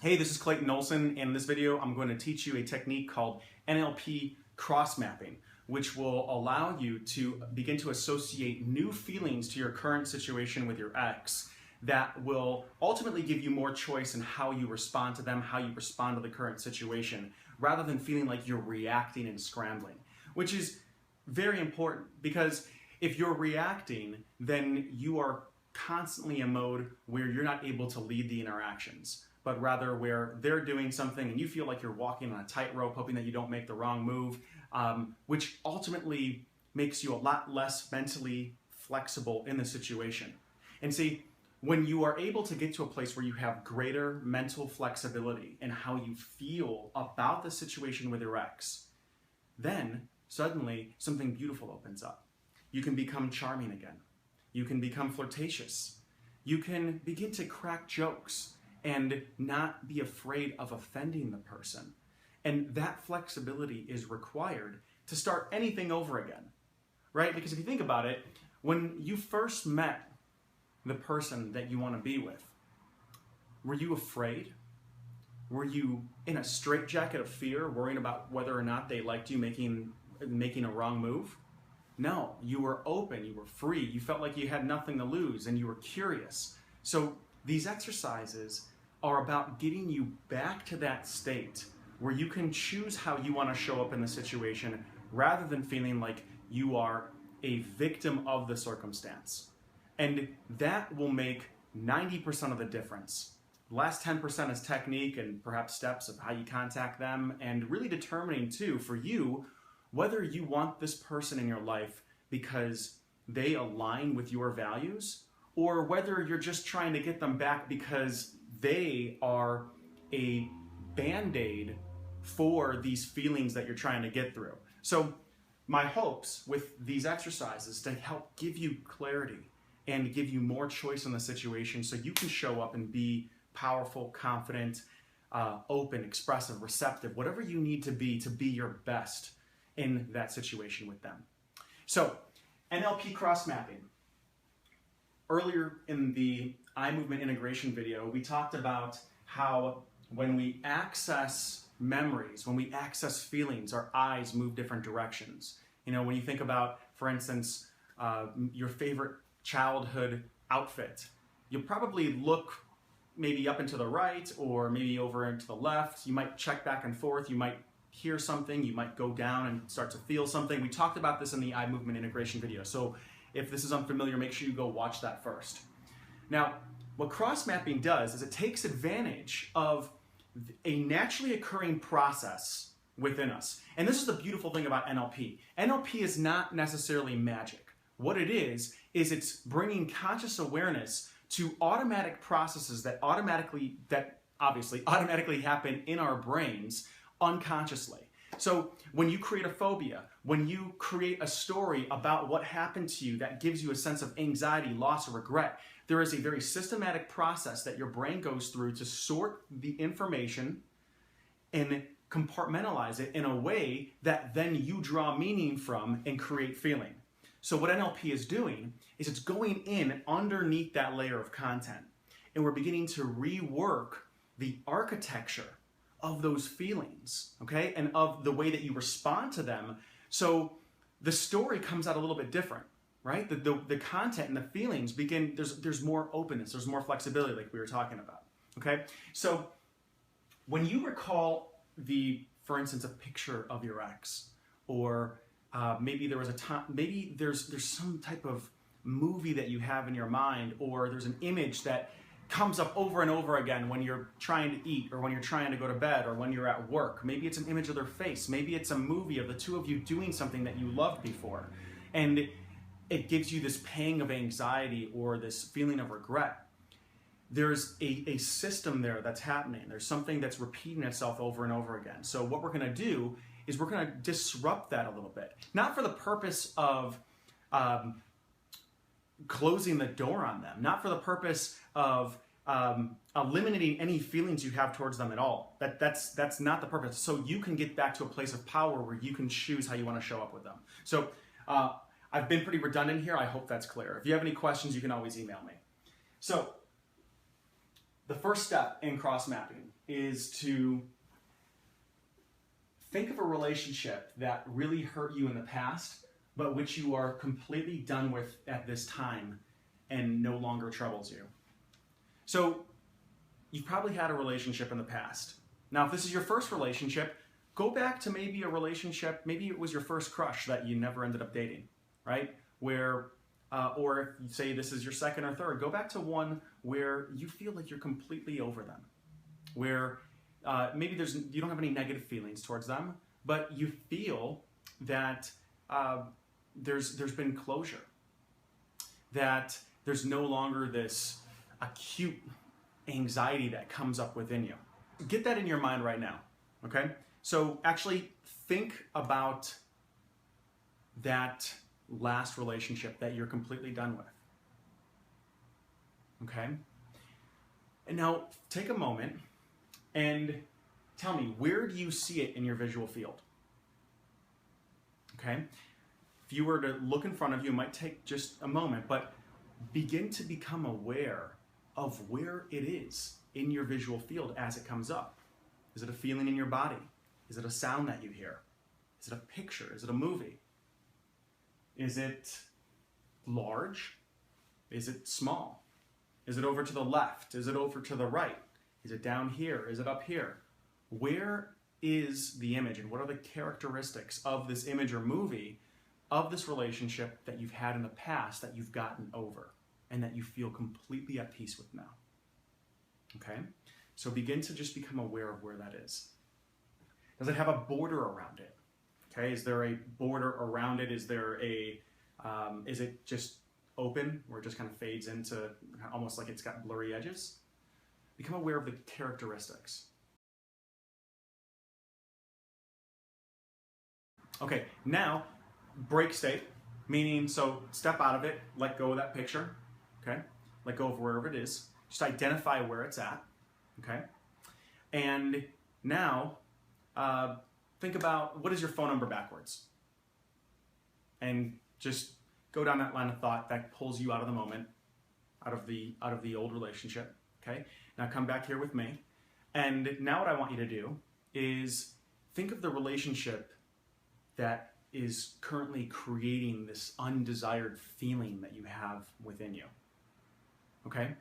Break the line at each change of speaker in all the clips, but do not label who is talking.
Hey, this is Clayton Olson. In this video, I'm going to teach you a technique called NLP cross-mapping, which will allow you to begin to associate new feelings to your current situation with your ex that will ultimately give you more choice in how you respond to them, how you respond to the current situation, rather than feeling like you're reacting and scrambling, which is very important because if you're reacting, then you are constantly in mode where you're not able to lead the interactions, but rather where they're doing something and you feel like you're walking on a tightrope, hoping that you don't make the wrong move, which ultimately makes you a lot less mentally flexible in the situation. And see, when you are able to get to a place where you have greater mental flexibility in how you feel about the situation with your ex, then suddenly something beautiful opens up. You can become charming again. You can become flirtatious. You can begin to crack jokes and not be afraid of offending the person. And that flexibility is required to start anything over again, right? Because if you think about it, when you first met the person that you want to be with, were you afraid? Were you in a straitjacket of fear, worrying about whether or not they liked you making a wrong move? No, you were open, you were free, you felt like you had nothing to lose, and you were curious. So these exercises are about getting you back to that state where you can choose how you want to show up in the situation rather than feeling like you are a victim of the circumstance. And that will make 90% of the difference. The last 10% is technique and perhaps steps of how you contact them, and really determining too for you whether you want this person in your life because they align with your values, or whether you're just trying to get them back because they are a band-aid for these feelings that you're trying to get through. So my hopes with these exercises to help give you clarity and give you more choice in the situation so you can show up and be powerful, confident, open, expressive, receptive, whatever you need to be your best in that situation with them. So, NLP cross-mapping. Earlier in the eye movement integration video, we talked about how when we access memories, when we access feelings, our eyes move different directions. You know, when you think about, for instance, your favorite childhood outfit, you'll probably look maybe up and to the right or maybe over and to the left. You might check back and forth. You might hear something. You might go down and start to feel something. We talked about this in the eye movement integration video. So if this is unfamiliar, make sure you go watch that first. Now, what cross-mapping does is it takes advantage of a naturally occurring process within us. And this is the beautiful thing about NLP. NLP is not necessarily magic. What it is it's bringing conscious awareness to automatic processes that obviously automatically happen in our brains unconsciously. So when you create a phobia, when you create a story about what happened to you that gives you a sense of anxiety, loss, or regret, there is a very systematic process that your brain goes through to sort the information and compartmentalize it in a way that then you draw meaning from and create feeling. So what NLP is doing is it's going in underneath that layer of content, and we're beginning to rework the architecture of those feelings, okay, and of the way that you respond to them. So the story comes out a little bit different, right? The content and the feelings begin, there's more openness, there's more flexibility like we were talking about, okay? So when you recall for instance, a picture of your ex, or maybe there was a time, maybe there's some type of movie that you have in your mind, or there's an image that comes up over and over again when you're trying to eat, or when you're trying to go to bed, or when you're at work. Maybe it's an image of their face. Maybe it's a movie of the two of you doing something that you loved before. And it gives you this pang of anxiety or this feeling of regret. There's a system there that's happening. There's something that's repeating itself over and over again. So what we're gonna do is we're gonna disrupt that a little bit. Not for the purpose of closing the door on them, not for the purpose of eliminating any feelings you have towards them at all. That's not the purpose. So you can get back to a place of power where you can choose how you want to show up with them. So I've been pretty redundant here. I hope that's clear. If you have any questions, you can always email me. So the first step in cross-mapping is to think of a relationship that really hurt you in the past, but which you are completely done with at this time and no longer troubles you. So you've probably had a relationship in the past. Now, if this is your first relationship, go back to maybe a relationship, maybe it was your first crush that you never ended up dating, right? Where, or if you say this is your second or third, go back to one where you feel like you're completely over them, where maybe you don't have any negative feelings towards them, but you feel that there's been closure, that there's no longer this acute anxiety that comes up within you. Get that in your mind right now, okay? So actually think about that last relationship that you're completely done with, okay? And now take a moment and tell me, where do you see it in your visual field? Okay? If you were to look in front of you, it might take just a moment, but begin to become aware of where it is in your visual field as it comes up. Is it a feeling in your body? Is it a sound that you hear? Is it a picture? Is it a movie? Is it large? Is it small? Is it over to the left? Is it over to the right? Is it down here? Is it up here? Where is the image, and what are the characteristics of this image or movie of this relationship that you've had in the past that you've gotten over and that you feel completely at peace with now? Okay? So begin to just become aware of where that is. Does it have a border around it? Okay, is there a border around it? Is there a, is it just open where it just kind of fades into almost like it's got blurry edges? Become aware of the characteristics. Okay, now break state, meaning so step out of it, let go of that picture, okay? Let go of wherever it is. Just identify where it's at, okay? And now think about, what is your phone number backwards? And just go down that line of thought that pulls you out of the moment, out of the old relationship, okay? Now come back here with me. And now what I want you to do is think of the relationship that is currently creating this undesired feeling that you have within you, okay?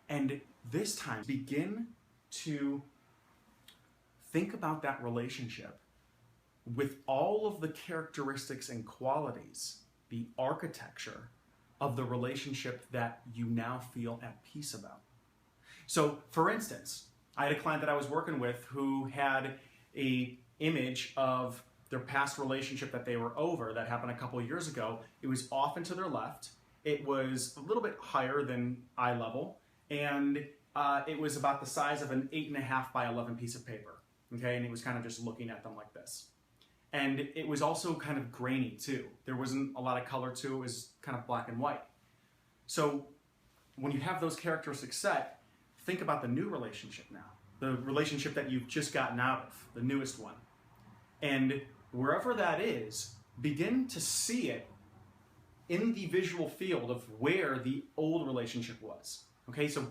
And this time, begin to think about that relationship with all of the characteristics and qualities, the architecture of the relationship that you now feel at peace about. So, for instance, I had a client that I was working with who had an image of their past relationship that they were over that happened a couple of years ago. It was off and to their left. It was a little bit higher than eye level, and it was about the size of an 8.5 by 11 piece of paper. Okay, and it was kind of just looking at them like this. And it was also kind of grainy too. There wasn't a lot of color to it. It was kind of black and white. So when you have those characteristics set, think about the new relationship now, the relationship that you've just gotten out of, the newest one. And wherever that is, begin to see it in the visual field of where the old relationship was. Okay, so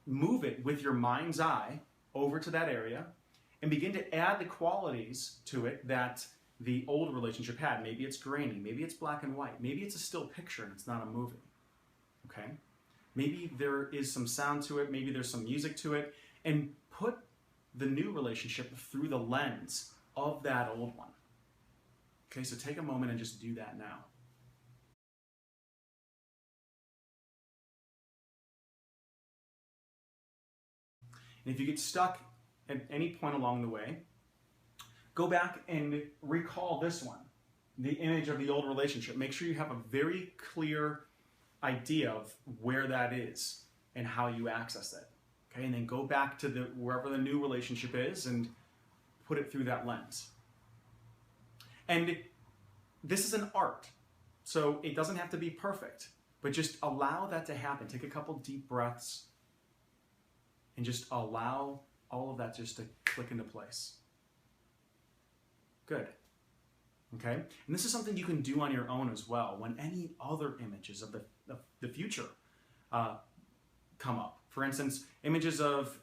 move it with your mind's eye over to that area and begin to add the qualities to it that the old relationship had. Maybe it's grainy, maybe it's black and white, maybe it's a still picture and it's not a movie. Okay? Maybe there is some sound to it, maybe there's some music to it, and put the new relationship through the lens of that old one. Okay, so take a moment and just do that now. And if you get stuck at any point along the way, go back and recall this one, the image of the old relationship. Make sure you have a very clear idea of where that is and how you access it. Okay, and then go back to wherever the new relationship is and put it through that lens. And this is an art, so it doesn't have to be perfect, but just allow that to happen. Take a couple deep breaths and just allow all of that just to click into place. Good. Okay? And this is something you can do on your own as well when any other images of the future come up. For instance, images of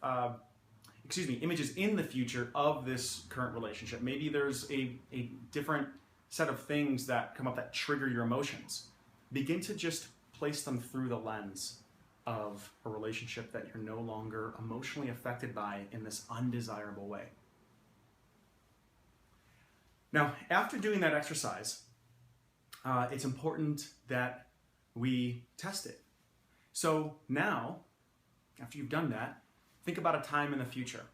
images in the future of this current relationship. Maybe there's a different set of things that come up that trigger your emotions. Begin to just place them through the lens of a relationship that you're no longer emotionally affected by in this undesirable way. Now, after doing that exercise, it's important that we test it. So now, after you've done that, think about a time in the future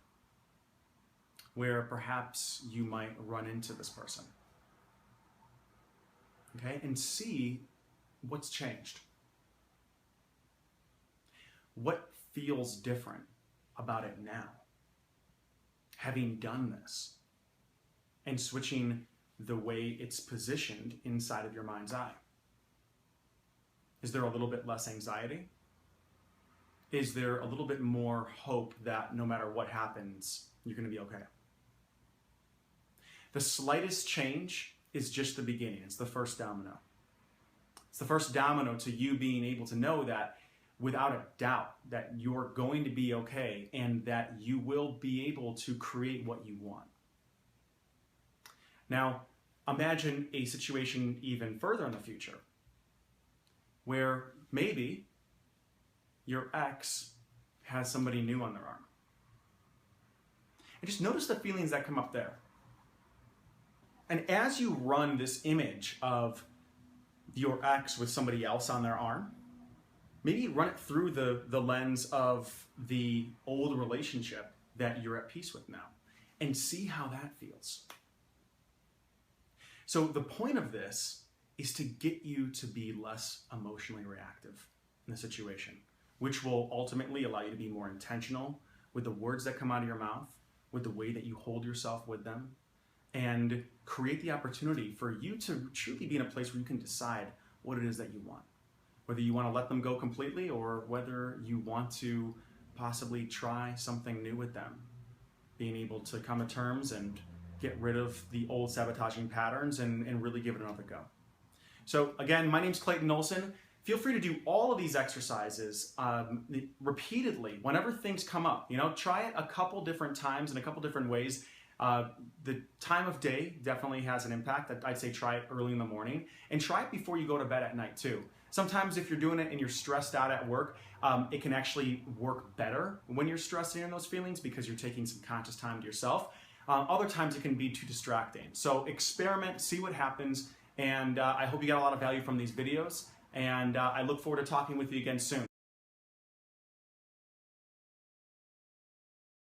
where perhaps you might run into this person. Okay, and see what's changed. What feels different about it now? Having done this and switching the way it's positioned inside of your mind's eye. Is there a little bit less anxiety? Is there a little bit more hope that no matter what happens, you're going to be okay? The slightest change is just the beginning. It's the first domino. It's the first domino to you being able to know that without a doubt that you're going to be okay and that you will be able to create what you want. Now, imagine a situation even further in the future where maybe your ex has somebody new on their arm. And just notice the feelings that come up there. And as you run this image of your ex with somebody else on their arm, maybe run it through the lens of the old relationship that you're at peace with now and see how that feels. So the point of this is to get you to be less emotionally reactive in the situation, which will ultimately allow you to be more intentional with the words that come out of your mouth, with the way that you hold yourself with them, and create the opportunity for you to truly be in a place where you can decide what it is that you want. Whether you want to let them go completely or whether you want to possibly try something new with them. Being able to come to terms and get rid of the old sabotaging patterns and really give it another go. So again, my name's Clayton Olson. Feel free to do all of these exercises repeatedly whenever things come up. Try it a couple different times in a couple different ways. The time of day definitely has an impact. I'd say try it early in the morning and try it before you go to bed at night too. Sometimes if you're doing it and you're stressed out at work, it can actually work better when you're stressing in those feelings because you're taking some conscious time to yourself. Other times it can be too distracting. So experiment, see what happens, and I hope you got a lot of value from these videos, and I look forward to talking with you again soon.